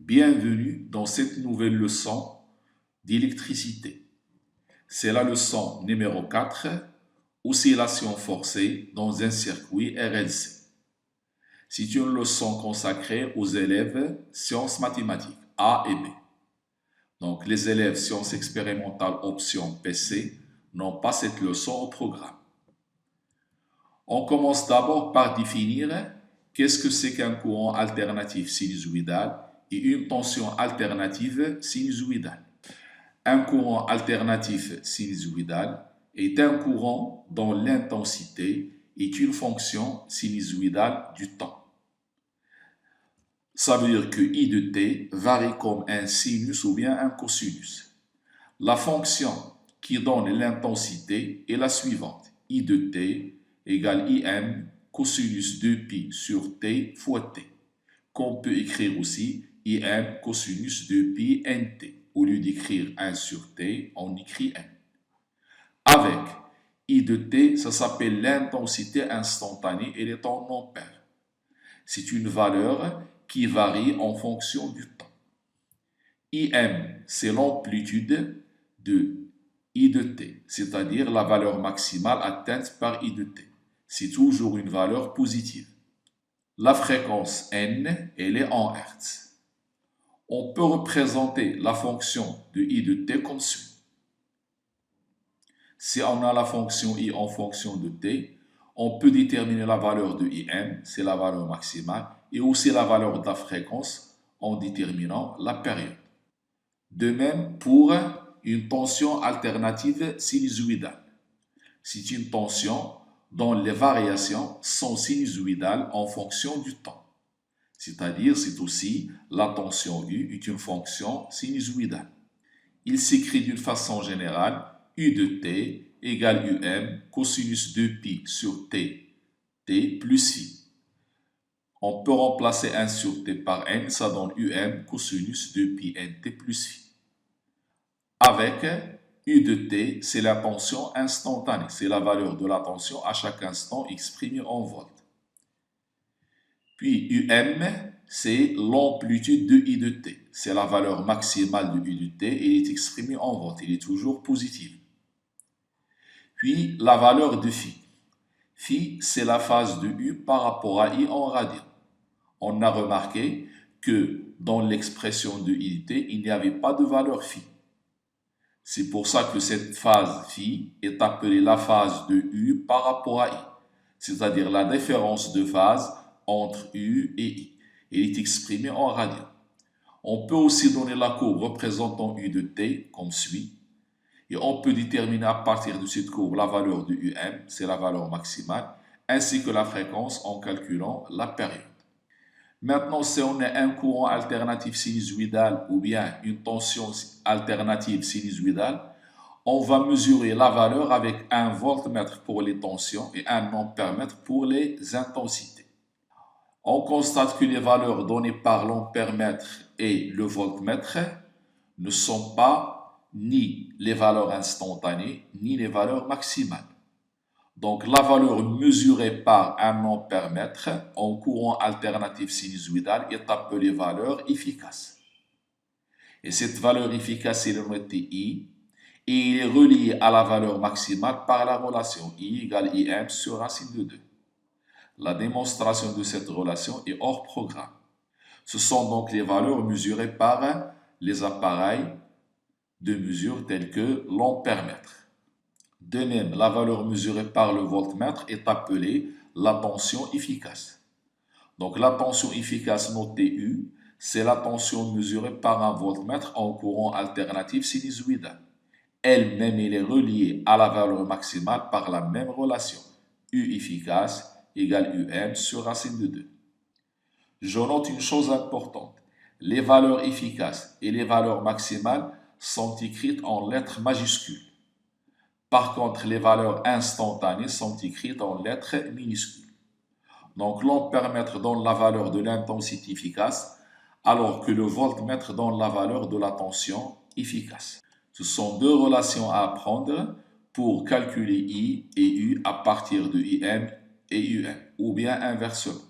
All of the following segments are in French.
Bienvenue dans cette nouvelle leçon d'électricité. C'est la leçon numéro 4, oscillation forcée dans un circuit RLC. C'est une leçon consacrée aux élèves sciences mathématiques A et B. Donc les élèves sciences expérimentales option PC n'ont pas cette leçon au programme. On commence d'abord par définir qu'est-ce que c'est qu'un courant alternatif sinusoïdal et une tension alternative sinusoïdale. Un courant alternatif sinusoïdal est un courant dont l'intensité est une fonction sinusoïdale du temps. Ça veut dire que I de t varie comme un sinus ou bien un cosinus. La fonction qui donne l'intensité est la suivante. I de t égale Im cosinus 2π sur t fois t, qu'on peut écrire aussi Im cosinus 2π nt. Au lieu d'écrire 1 sur t, on écrit n. Avec I de t, ça s'appelle l'intensité instantanée et le temps ampères. C'est une valeur qui varie en fonction du temps. Im, c'est l'amplitude de I de t, c'est-à-dire la valeur maximale atteinte par I de t. C'est toujours une valeur positive. La fréquence n, elle est en Hertz. On peut représenter la fonction de I de t comme suit. Si on a la fonction I en fonction de t, on peut déterminer la valeur de Im, c'est la valeur maximale, et aussi la valeur de la fréquence en déterminant la période. De même pour une tension alternative sinusoïdale. C'est une tension dont les variations sont sinusoïdales en fonction du temps. C'est-à-dire, c'est aussi la tension U est une fonction sinusoïdale. Il s'écrit d'une façon générale U de t égale Um cosinus 2π sur t, t plus phi. On peut remplacer 1 sur t par n, ça donne cosinus 2π nt plus phi. Avec U de t, c'est la tension instantanée, c'est la valeur de la tension à chaque instant exprimée en volts. Puis c'est l'amplitude de I de t, c'est la valeur maximale de I de t et elle est exprimée en volts, elle est toujours positive. Puis la valeur de phi. Phi, c'est la phase de U par rapport à I en radian. On a remarqué que dans l'expression de I de t, il n'y avait pas de valeur phi. C'est pour ça que cette phase phi est appelée la phase de U par rapport à I, c'est-à-dire la différence de phase entre U et I. Elle est exprimée en radian. On peut aussi donner la courbe représentant U de t comme suit. Et on peut déterminer à partir de cette courbe la valeur de Um, c'est la valeur maximale, ainsi que la fréquence en calculant la période. Maintenant, si on a un courant alternatif sinusoïdal ou bien une tension alternative sinusoïdale, on va mesurer la valeur avec un voltmètre pour les tensions et un ampèremètre pour les intensités. On constate que les valeurs données par l'ampèremètre et le voltmètre ne sont pas ni les valeurs instantanées, ni les valeurs maximales. Donc, la valeur mesurée par un ampèremètre en courant alternatif sinusoïdal est appelée valeur efficace. Et cette valeur efficace est notée I, et il est relié à la valeur maximale par la relation I égale Im sur racine de 2. La démonstration de cette relation est hors programme. Ce sont donc les valeurs mesurées par les appareils de mesure tels que l'ampèremètre. De même, la valeur mesurée par le voltmètre est appelée la tension efficace. Donc la tension efficace notée U, c'est la tension mesurée par un voltmètre en courant alternatif sinusoïdal. Elle-même, elle est reliée à la valeur maximale par la même relation. U efficace égale Um sur racine de 2. Je note une chose importante. Les valeurs efficaces et les valeurs maximales sont écrites en lettres majuscules. Par contre, les valeurs instantanées sont écrites en lettres minuscules. Donc, l'ampèremètre donne la valeur de l'intensité efficace, alors que le voltmètre donne la valeur de la tension efficace. Ce sont deux relations à apprendre pour calculer I et U à partir de Im et Um, ou bien inversement.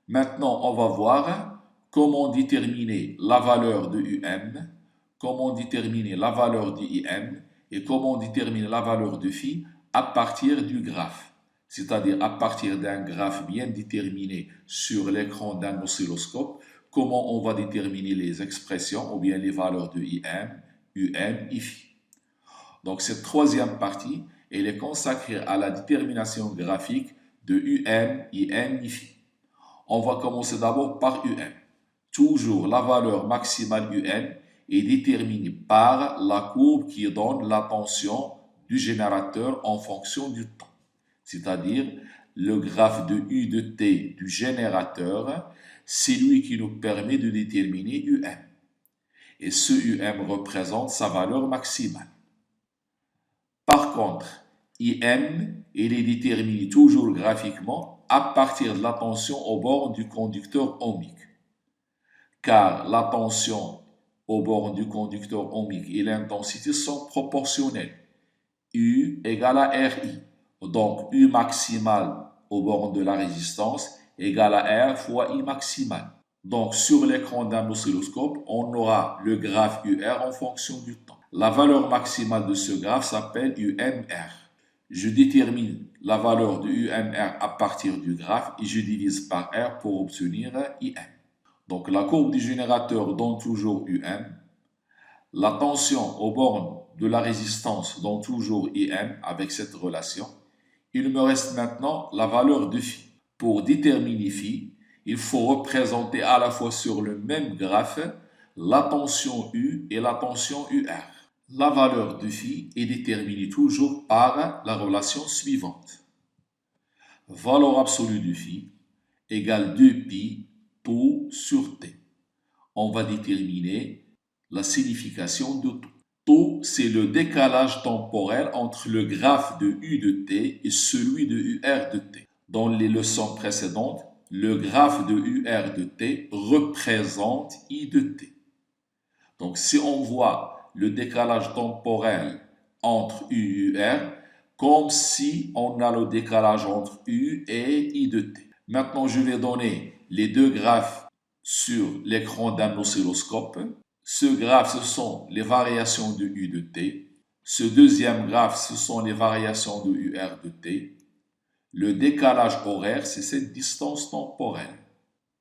Maintenant, on va voir comment déterminer la valeur de UM, comment déterminer la valeur de IM et comment déterminer la valeur de phi à partir du graphe. C'est-à-dire à partir d'un graphe bien déterminé sur l'écran d'un oscilloscope, comment on va déterminer les expressions ou bien les valeurs de IM, UM et phi. Donc cette troisième partie, elle est consacrée à la détermination graphique de UM, IM et phi. On va commencer d'abord par UM. Toujours la valeur maximale UM est déterminée par la courbe qui donne la tension du générateur en fonction du temps. C'est-à-dire le graphe de U de T du générateur, c'est lui qui nous permet de déterminer UM. Et ce UM représente sa valeur maximale. Par contre, IM, il est déterminé toujours graphiquement à partir de la tension aux bornes du conducteur ohmique. Car la tension aux bornes du conducteur ohmique et l'intensité sont proportionnelles. U égale à RI. Donc, U maximal aux bornes de la résistance égale à R fois I maximal. Donc, sur l'écran d'un oscilloscope, on aura le graphe UR en fonction du temps. La valeur maximale de ce graphe s'appelle UMR. Je détermine la valeur de UMR à partir du graphe et je divise par R pour obtenir IM. Donc, la courbe du générateur donne toujours UM. La tension aux bornes de la résistance donne toujours IM avec cette relation. Il me reste maintenant la valeur de phi. Pour déterminer phi, il faut représenter à la fois sur le même graphe la tension U et la tension UR. La valeur de phi est déterminée toujours par la relation suivante. Valeur absolue de phi égale 2pi tau sur t. On va déterminer la signification de tau. Tau, c'est le décalage temporel entre le graphe de U de t et celui de UR de t. Dans les leçons précédentes, le graphe de UR de t représente I de t. Donc, si on voit le décalage temporel entre U et UR, comme si on a le décalage entre U et I de t. Maintenant, je vais donner les deux graphes sur l'écran d'un oscilloscope. Ce graphe, ce sont les variations de U de t. Ce deuxième graphe, ce sont les variations de UR de t. Le décalage horaire, c'est cette distance temporelle.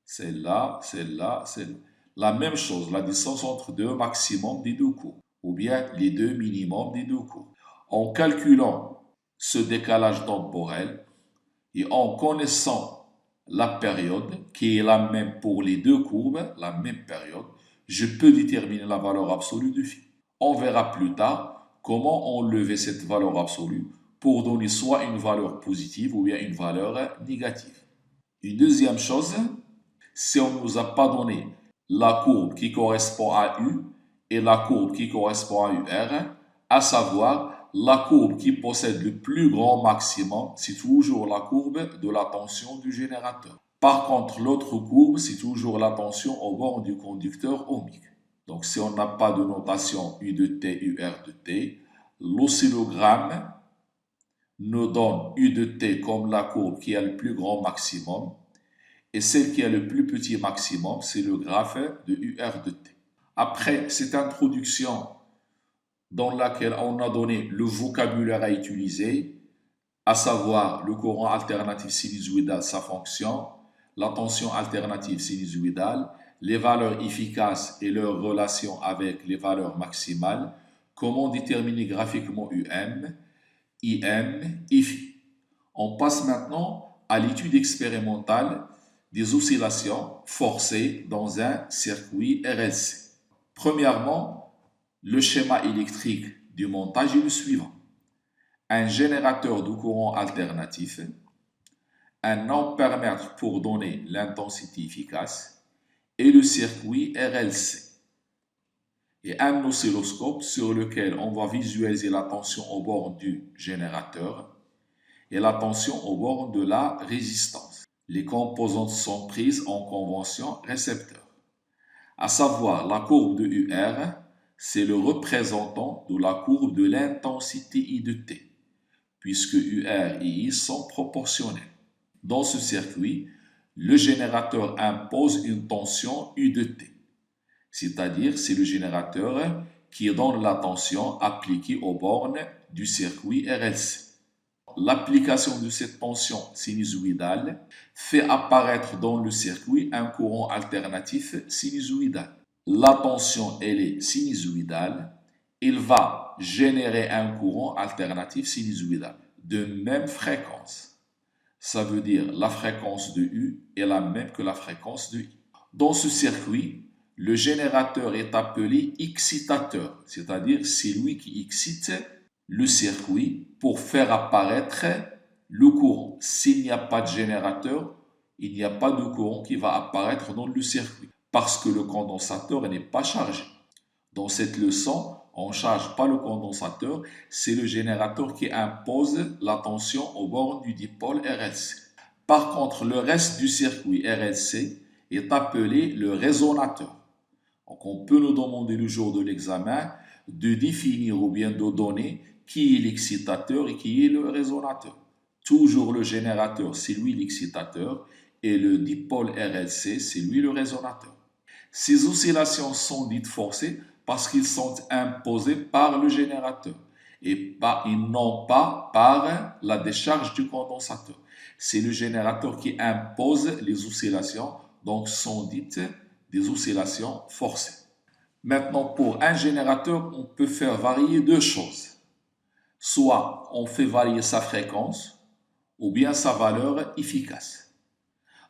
Celle-là, celle-là, celle-là. La même chose, la distance entre deux maximum des deux courbes, ou bien les deux minimums des deux courbes. En calculant ce décalage temporel et en connaissant la période, qui est la même pour les deux courbes, la même période, je peux déterminer la valeur absolue de phi. On verra plus tard comment enlever cette valeur absolue pour donner soit une valeur positive ou bien une valeur négative. Une deuxième chose, si on ne nous a pas donné la courbe qui correspond à U et la courbe qui correspond à UR, à savoir la courbe qui possède le plus grand maximum, c'est toujours la courbe de la tension du générateur. Par contre, l'autre courbe, c'est toujours la tension au bord du conducteur ohmique. Donc, si on n'a pas de notation U de T, UR de T, l'oscillogramme nous donne U de T comme la courbe qui a le plus grand maximum et celle qui a le plus petit maximum, c'est le graphe de UR de T. Après cette introduction dans laquelle on a donné le vocabulaire à utiliser, à savoir le courant alternatif sinusoïdal, sa fonction, la tension alternative sinusoïdale, les valeurs efficaces et leur relation avec les valeurs maximales, comment déterminer graphiquement UM, IM et phi. On passe maintenant à l'étude expérimentale des oscillations forcées dans un circuit RLC. Premièrement, le schéma électrique du montage est le suivant. Un générateur de courant alternatif, un ampèremètre pour donner l'intensité efficace et le circuit RLC. Et un oscilloscope sur lequel on va visualiser la tension au bord du générateur et la tension au bord de la résistance. Les composantes sont prises en convention récepteur. À savoir, la courbe de UR, c'est le représentant de la courbe de l'intensité I de T, puisque UR et I sont proportionnels. Dans ce circuit, le générateur impose une tension U de T. C'est-à-dire, c'est le générateur qui donne la tension appliquée aux bornes du circuit RLC. L'application de cette tension sinusoïdale fait apparaître dans le circuit un courant alternatif sinusoïdal. La tension, elle est sinusoïdale, il va générer un courant alternatif sinusoïdal de même fréquence. Ça veut dire la fréquence de U est la même que la fréquence de I. Dans ce circuit, le générateur est appelé excitateur, c'est-à-dire c'est lui qui excite le circuit pour faire apparaître le courant. S'il n'y a pas de générateur, il n'y a pas de courant qui va apparaître dans le circuit parce que le condensateur n'est pas chargé. Dans cette leçon, on ne charge pas le condensateur, c'est le générateur qui impose la tension aux bornes du dipôle RLC. Par contre, le reste du circuit RLC est appelé le résonateur. Donc, on peut nous demander le jour de l'examen de définir ou bien de donner qui est l'excitateur et qui est le résonateur. Toujours le générateur, c'est lui l'excitateur, et le dipôle RLC, c'est lui le résonateur. Ces oscillations sont dites forcées parce qu'ils sont imposés par le générateur et non pas par la décharge du condensateur. C'est le générateur qui impose les oscillations, donc sont dites des oscillations forcées. Maintenant, pour un générateur, on peut faire varier deux choses. Soit on fait varier sa fréquence ou bien sa valeur efficace.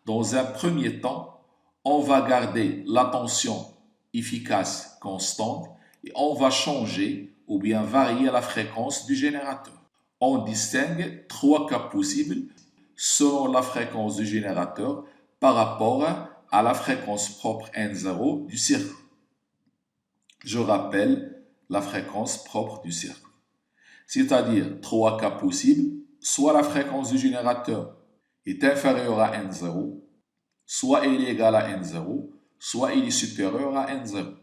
Dans un premier temps, on va garder la tension efficace constante et on va changer ou bien varier la fréquence du générateur. On distingue trois cas possibles selon la fréquence du générateur par rapport à la fréquence propre N0 du circuit. Je rappelle la fréquence propre du circuit. C'est-à-dire trois cas possibles, soit la fréquence du générateur est inférieure à N0, soit elle est égale à N0, soit il est supérieur à N0.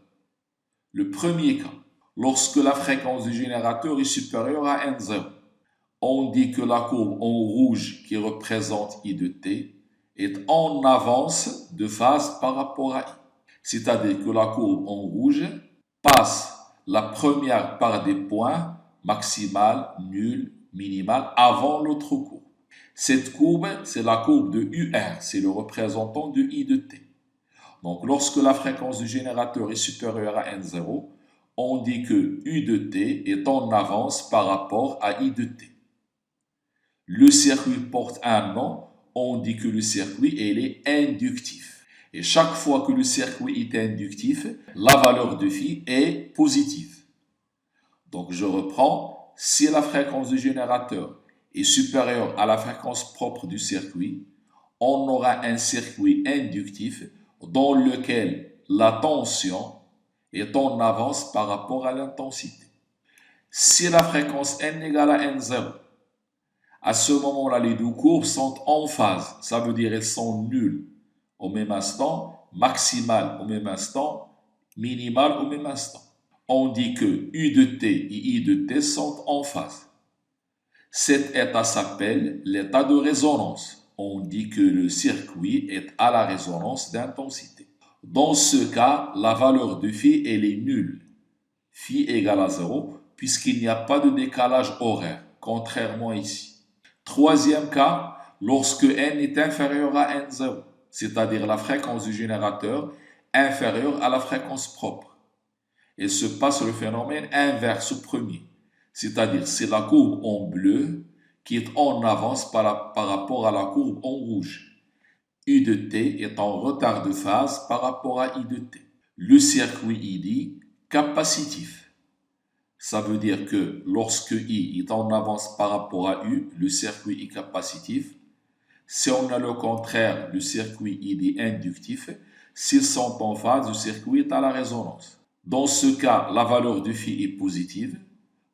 Le premier cas, lorsque la fréquence du générateur est supérieure à N0, on dit que la courbe en rouge qui représente I de T est en avance de phase par rapport à I. C'est-à-dire que la courbe en rouge passe la première par des points maximal, nul, minimal avant l'autre courbe. Cette courbe, c'est la courbe de UR, c'est le représentant de I de T. Donc, lorsque la fréquence du générateur est supérieure à N0, on dit que U de T est en avance par rapport à I de T. Le circuit porte un nom, on dit que le circuit est inductif. Et chaque fois que le circuit est inductif, la valeur de phi est positive. Donc, je reprends, si la fréquence du générateur est supérieure à la fréquence propre du circuit, on aura un circuit inductif dans lequel la tension est en avance par rapport à l'intensité. Si la fréquence n égale à n0, à ce moment-là, les deux courbes sont en phase. Ça veut dire qu'elles sont nulles au même instant, maximales au même instant, minimales au même instant. On dit que U de T et I de T sont en phase. Cet état s'appelle l'état de résonance. On dit que le circuit est à la résonance d'intensité. Dans ce cas, la valeur de phi elle est nulle. Phi égale à 0 puisqu'il n'y a pas de décalage horaire, contrairement ici. Troisième cas, lorsque n est inférieur à n0, c'est-à-dire la fréquence du générateur inférieure à la fréquence propre. Il se passe le phénomène inverse au premier, c'est-à-dire c'est la courbe en bleu qui est en avance par rapport à la courbe en rouge. U de T est en retard de phase par rapport à I de T. Le circuit est dit capacitif. Ça veut dire que lorsque I est en avance par rapport à U, le circuit est capacitif. Si on a le contraire, le circuit est dit inductif. S'ils sont en phase, le circuit est à la résonance. Dans ce cas, la valeur de phi est positive.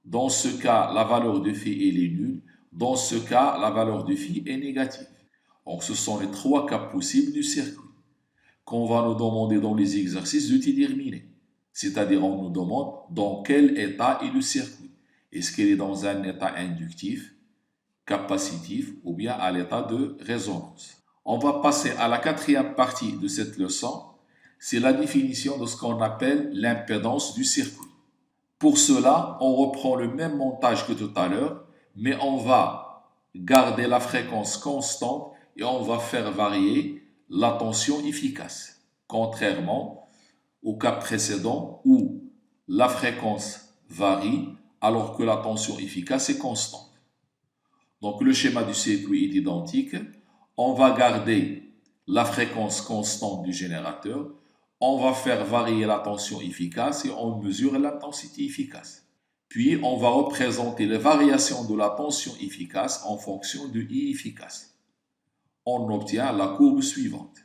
Dans ce cas, la valeur de phi est nulle. Dans ce cas, la valeur de phi est négative. Donc, ce sont les trois cas possibles du circuit qu'on va nous demander dans les exercices de déterminer. C'est-à-dire, on nous demande dans quel état est le circuit. Est-ce qu'il est dans un état inductif, capacitif ou bien à l'état de résonance. On va passer à la quatrième partie de cette leçon, c'est la définition de ce qu'on appelle l'impédance du circuit. Pour cela, on reprend le même montage que tout à l'heure, mais on va garder la fréquence constante et on va faire varier la tension efficace, contrairement au cas précédent où la fréquence varie alors que la tension efficace est constante. Donc le schéma du circuit est identique. On va garder la fréquence constante du générateur. On va faire varier la tension efficace et on mesure l'intensité efficace. Puis on va représenter les variations de la tension efficace en fonction de I efficace. On obtient la courbe suivante.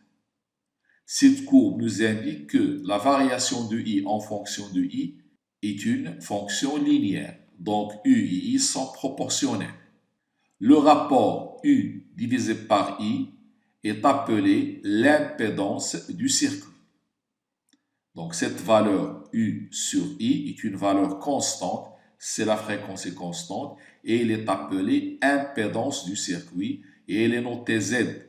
Cette courbe nous indique que la variation de I en fonction de I est une fonction linéaire. Donc U et I sont proportionnels. Le rapport U divisé par I est appelé l'impédance du circuit. Donc cette valeur U sur I est une valeur constante, c'est la fréquence est constante, et elle est appelée impédance du circuit, et elle est notée Z.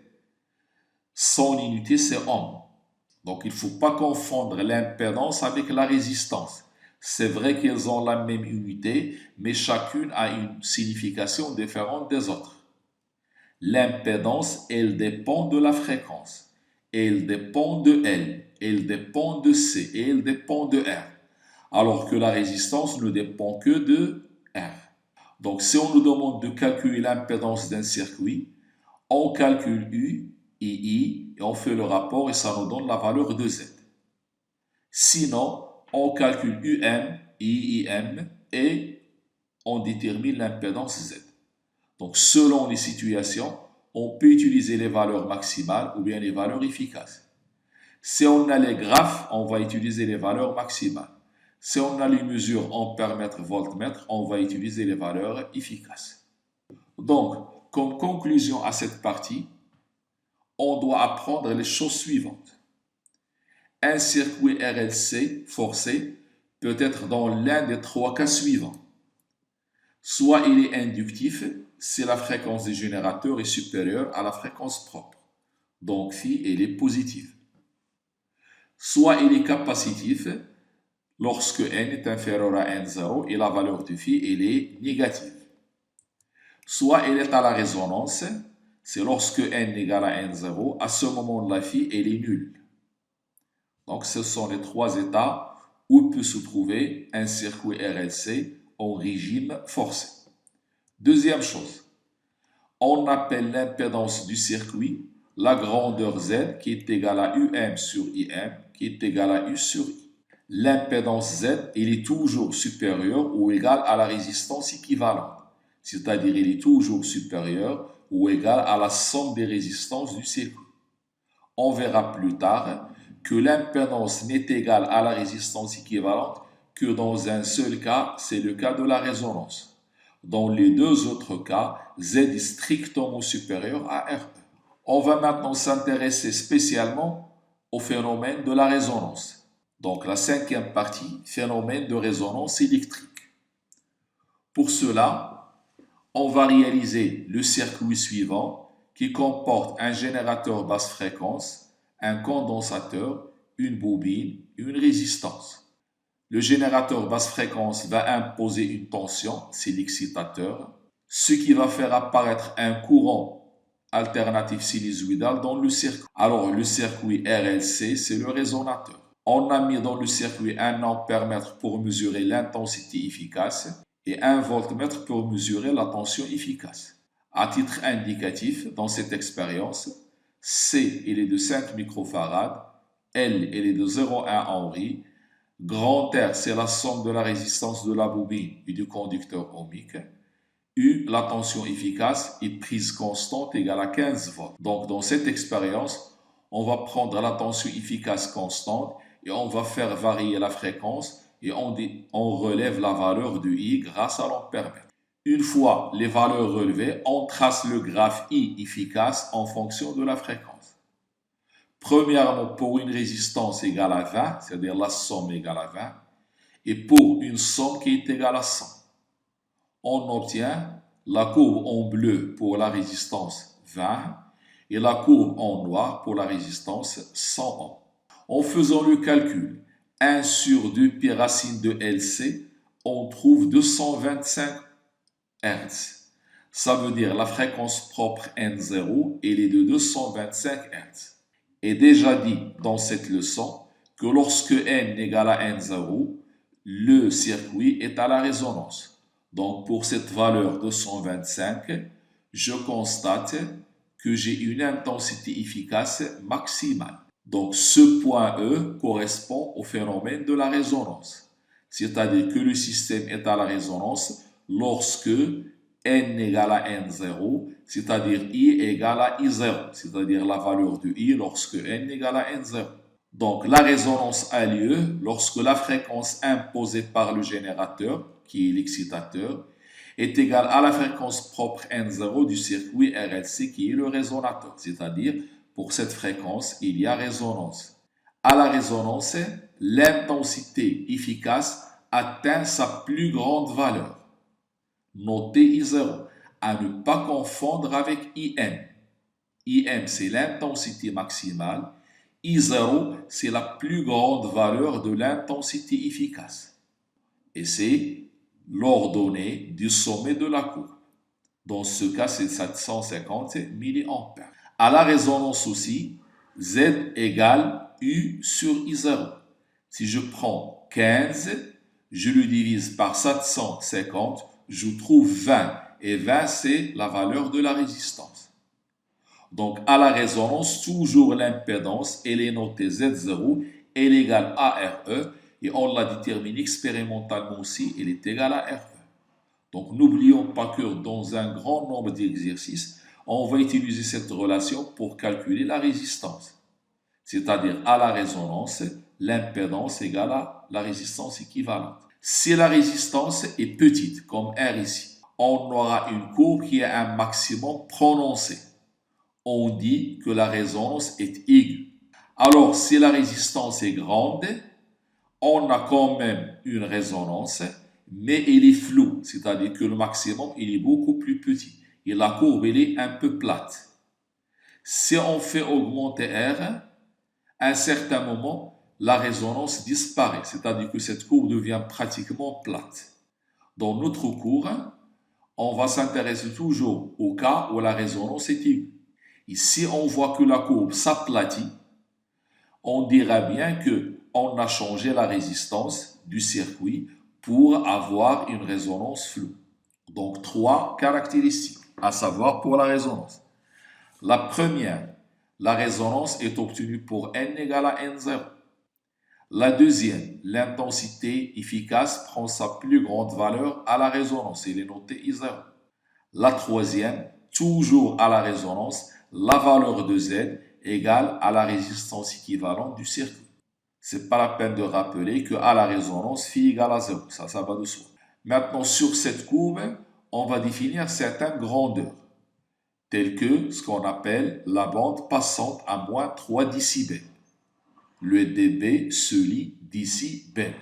Son unité c'est ohm. Donc il ne faut pas confondre l'impédance avec la résistance. C'est vrai qu'elles ont la même unité, mais chacune a une signification différente des autres. L'impédance, elle dépend de la fréquence, elle dépend de L, elle dépend de C et elle dépend de R, alors que la résistance ne dépend que de R. Donc si on nous demande de calculer l'impédance d'un circuit, on calcule U et I et on fait le rapport et ça nous donne la valeur de Z. Sinon, on calcule UM, IM et on détermine l'impédance Z. Donc, selon les situations, on peut utiliser les valeurs maximales ou bien les valeurs efficaces. Si on a les graphes, on va utiliser les valeurs maximales. Si on a les mesures en paramètre voltmètre, on va utiliser les valeurs efficaces. Donc, comme conclusion à cette partie, on doit apprendre les choses suivantes. Un circuit RLC forcé peut être dans l'un des trois cas suivants. Soit il est inductif, si la fréquence du générateur est supérieure à la fréquence propre. Donc, phi, elle est positive. Soit il est capacitif, lorsque n est inférieur à n0 et la valeur de phi, elle est négative. Soit il est à la résonance, c'est lorsque n égale à n0, à ce moment la phi, elle est nulle. Donc, ce sont les trois états où peut se trouver un circuit RLC en régime forcé. Deuxième chose, on appelle l'impédance du circuit la grandeur Z qui est égale à UM sur IM qui est égale à U sur I. L'impédance Z, il est toujours supérieure ou égale à la résistance équivalente, c'est-à-dire il est toujours supérieur ou égal à la somme des résistances du circuit. On verra plus tard que l'impédance n'est égale à la résistance équivalente que dans un seul cas, c'est le cas de la résonance. Dans les deux autres cas, Z est strictement supérieur à RE. On va maintenant s'intéresser spécialement au phénomène de la résonance. Donc la cinquième partie, phénomène de résonance électrique. Pour cela, on va réaliser le circuit suivant qui comporte un générateur basse fréquence, un condensateur, une bobine, une résistance. Le générateur basse fréquence va imposer une tension, c'est l'excitateur, ce qui va faire apparaître un courant alternatif sinusoïdal dans le circuit. Alors le circuit RLC, c'est le résonateur. On a mis dans le circuit un ampèremètre pour mesurer l'intensité efficace et un voltmètre pour mesurer la tension efficace. À titre indicatif, dans cette expérience, C il est de 5 microfarads, L il est de 0,1 Henry, grand R c'est la somme de la résistance de la bobine et du conducteur ohmique, U la tension efficace est prise constante égale à 15 volts. Donc dans cette expérience, on va prendre la tension efficace constante et on va faire varier la fréquence et on relève la valeur de I grâce à l'ampèremètre. Une fois les valeurs relevées, on trace le graphe I efficace en fonction de la fréquence. Premièrement, pour une résistance égale à 20, c'est-à-dire la somme égale à 20, et pour une somme qui est égale à 100. On obtient la courbe en bleu pour la résistance 20 et la courbe en noir pour la résistance 100 ohms. En faisant le calcul, 1 sur 2 pi racine de LC, on trouve 225 Hz. Ça veut dire la fréquence propre N0, elle est de 225 Hz. Et déjà dit dans cette leçon que lorsque N égale à N0, le circuit est à la résonance. Donc pour cette valeur 225, je constate que j'ai une intensité efficace maximale. Donc ce point E correspond au phénomène de la résonance. C'est-à-dire que le système est à la résonance lorsque N égale à N0, c'est-à-dire I égale à I0, c'est-à-dire la valeur de I lorsque N égale à N0. Donc la résonance a lieu lorsque la fréquence imposée par le générateur, qui est l'excitateur, est égale à la fréquence propre N0 du circuit RLC qui est le résonateur, c'est-à-dire pour cette fréquence, il y a résonance. À la résonance, l'intensité efficace atteint sa plus grande valeur. Notez I0, à ne pas confondre avec IM. IM, c'est l'intensité maximale. I0, c'est la plus grande valeur de l'intensité efficace. Et c'est l'ordonnée du sommet de la courbe. Dans ce cas, c'est 750 mA. À la résonance aussi, Z égale U sur I0. Si je prends 15, je le divise par 750, je trouve 20. Et 20, c'est la valeur de la résistance. Donc, à la résonance, toujours l'impédance, elle est notée Z0, elle est égale à RE, et on l'a déterminé expérimentalement aussi, elle est égale à RE. Donc, n'oublions pas que dans un grand nombre d'exercices, on va utiliser cette relation pour calculer la résistance. C'est-à-dire, à la résonance, l'impédance égale à la résistance équivalente. Si la résistance est petite, comme R ici, on aura une courbe qui a un maximum prononcé. On dit que la résonance est aiguë. Alors, si la résistance est grande, on a quand même une résonance, mais elle est floue, c'est-à-dire que le maximum, il est beaucoup plus petit. Et la courbe, elle est un peu plate. Si on fait augmenter R, à un certain moment, la résonance disparaît, c'est-à-dire que cette courbe devient pratiquement plate. Dans notre cours, on va s'intéresser toujours au cas où la résonance est aiguë. Ici, on voit que la courbe s'aplatit. On dira bien qu'on a changé la résistance du circuit pour avoir une résonance floue. Donc, 3 caractéristiques, à savoir pour la résonance. La première, la résonance est obtenue pour N égale à N0. La deuxième, l'intensité efficace prend sa plus grande valeur à la résonance, elle est notée I0. La troisième, toujours à la résonance, la valeur de Z égale à la résistance équivalente du circuit. Ce n'est pas la peine de rappeler qu'à la résonance, phi égale à 0. Ça va de soi. Maintenant, sur cette courbe, on va définir certaines grandeurs, telles que ce qu'on appelle la bande passante à moins 3 décibels. Le dB se lit décibels.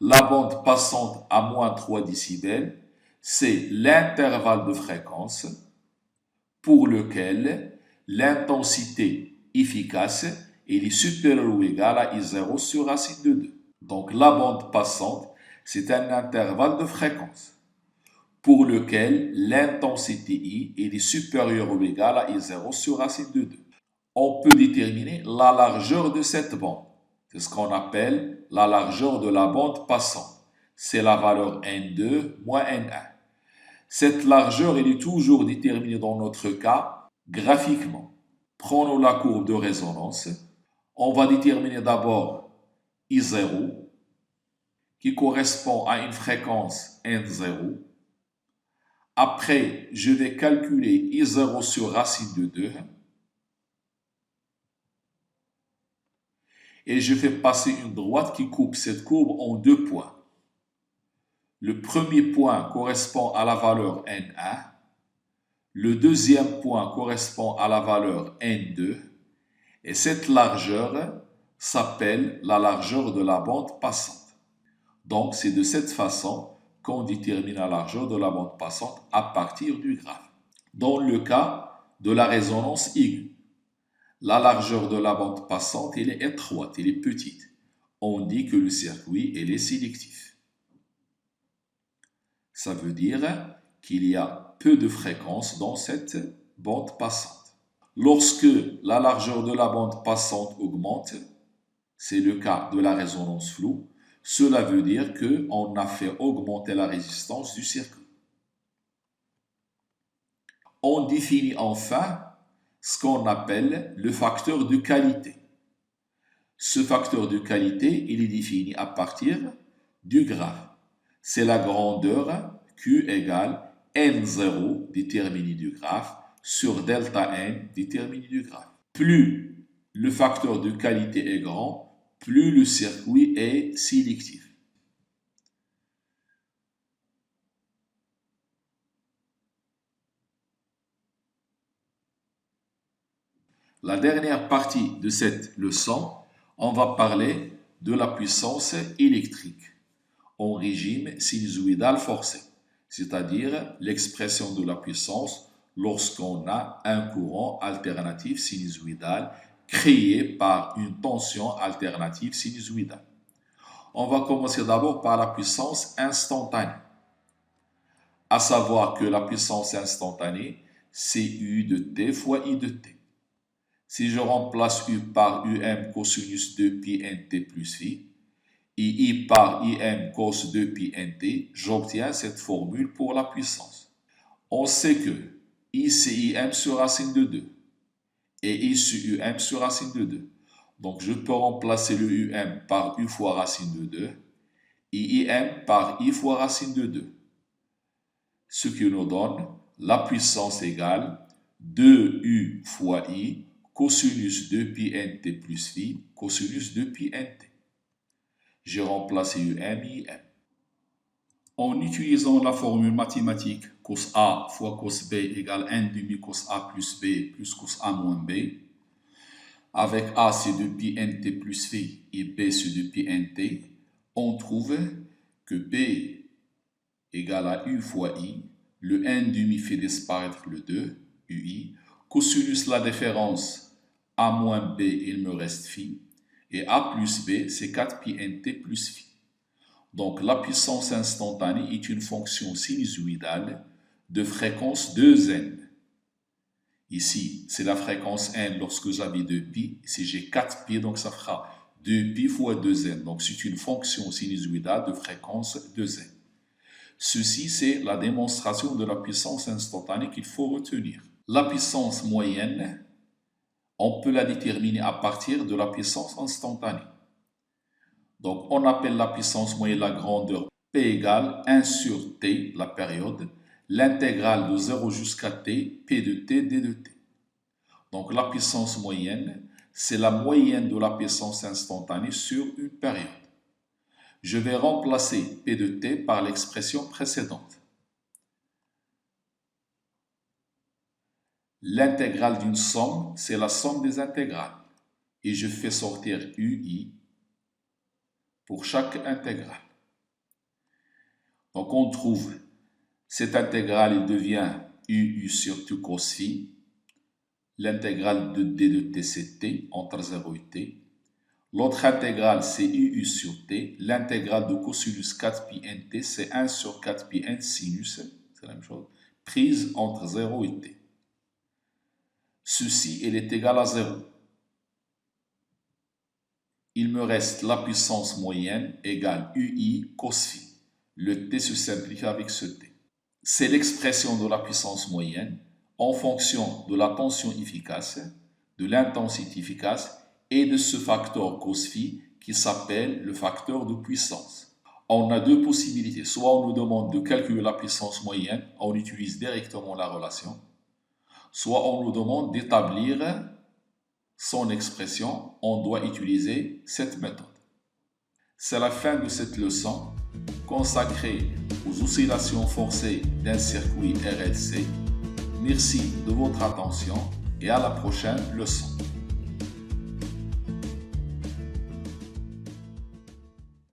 La bande passante à moins 3 décibels, c'est l'intervalle de fréquence pour lequel l'intensité efficace est supérieure ou égale à I0 sur racine de 2. Donc la bande passante, c'est un intervalle de fréquence pour lequel l'intensité I est supérieure ou égale à I0 sur racine de 2. On peut déterminer la largeur de cette bande. C'est ce qu'on appelle la largeur de la bande passante. C'est la valeur N2 moins N1. Cette largeur elle est toujours déterminée dans notre cas graphiquement. Prenons la courbe de résonance. On va déterminer d'abord I0 qui correspond à une fréquence N0. Après, je vais calculer I0 sur racine de 2. Et je fais passer une droite qui coupe cette courbe en 2 points. Le premier point correspond à la valeur N1. Le deuxième point correspond à la valeur N2. Et cette largeur s'appelle la largeur de la bande passante. Donc, c'est de cette façon qu'on détermine la largeur de la bande passante à partir du graphe. Dans le cas de la résonance aiguë. La largeur de la bande passante, elle est étroite, elle est petite. On dit que le circuit, elle est sélectif. Ça veut dire qu'il y a peu de fréquences dans cette bande passante. Lorsque la largeur de la bande passante augmente, c'est le cas de la résonance floue, cela veut dire qu'on a fait augmenter la résistance du circuit. On définit enfin ce qu'on appelle le facteur de qualité. Ce facteur de qualité, il est défini à partir du graphe. C'est la grandeur Q égale N0 déterminé du graphe sur delta N déterminé du graphe. Plus le facteur de qualité est grand, plus le circuit est sélectif. La dernière partie de cette leçon, on va parler de la puissance électrique en régime sinusoïdal forcé, c'est-à-dire l'expression de la puissance lorsqu'on a un courant alternatif sinusoïdal créé par une tension alternative sinusoïdale. On va commencer d'abord par la puissance instantanée, à savoir que la puissance instantanée, c'est U de t fois I de t. Si je remplace U par UM cosinus 2 pi nt plus phi, et I par IM cos 2 pi nt, j'obtiens cette formule pour la puissance. On sait que I c'est IM sur racine de 2 et I sur UM sur racine de 2. Donc je peux remplacer le UM par U fois racine de 2 et IM par I fois racine de 2. Ce qui nous donne la puissance égale 2U fois I cosinus 2 pi nt plus phi cosinus 2 pi nt. J'ai remplacé UM et IM. En utilisant la formule mathématique cos A fois cos B égale 1 demi cos A plus B plus cos A moins B, avec A c'est 2 pi nt plus phi et B c'est 2 pi nt, on trouve que B égale à U fois I, le 1 demi fait disparaître le 2, UI, cosinus la différence A moins B, il me reste phi, et A plus B, c'est 4 pi nt plus phi. Donc la puissance instantanée est une fonction sinusoïdale de fréquence 2n. Ici, c'est la fréquence n lorsque j'avais 2 pi, ici j'ai 4 pi, donc ça fera 2 pi fois 2n. Donc c'est une fonction sinusoïdale de fréquence 2n. Ceci, c'est la démonstration de la puissance instantanée qu'il faut retenir. La puissance moyenne, on peut la déterminer à partir de la puissance instantanée. Donc, on appelle la puissance moyenne la grandeur P égale 1 sur T, la période, l'intégrale de 0 jusqu'à T, P de T, D de T. Donc, la puissance moyenne, c'est la moyenne de la puissance instantanée sur une période. Je vais remplacer P de T par l'expression précédente. L'intégrale d'une somme, c'est la somme des intégrales. Et je fais sortir UI pour chaque intégrale. Donc on trouve cette intégrale, il devient UU sur 2 cos phi. L'intégrale de D de T, c'est T, entre 0 et T. L'autre intégrale, c'est UU sur T. L'intégrale de cosinus 4 pi nt, c'est 1 sur 4 pi n sinus, c'est la même chose, prise entre 0 et T. Ceci, elle est égale à 0. Il me reste la puissance moyenne égale UI cos phi. Le T se simplifie avec ce T. C'est l'expression de la puissance moyenne en fonction de la tension efficace, de l'intensité efficace et de ce facteur cos phi qui s'appelle le facteur de puissance. On a deux possibilités. Soit on nous demande de calculer la puissance moyenne, on utilise directement la relation. Soit on nous demande d'établir son expression, on doit utiliser cette méthode. C'est la fin de cette leçon consacrée aux oscillations forcées d'un circuit RLC. Merci de votre attention et à la prochaine leçon.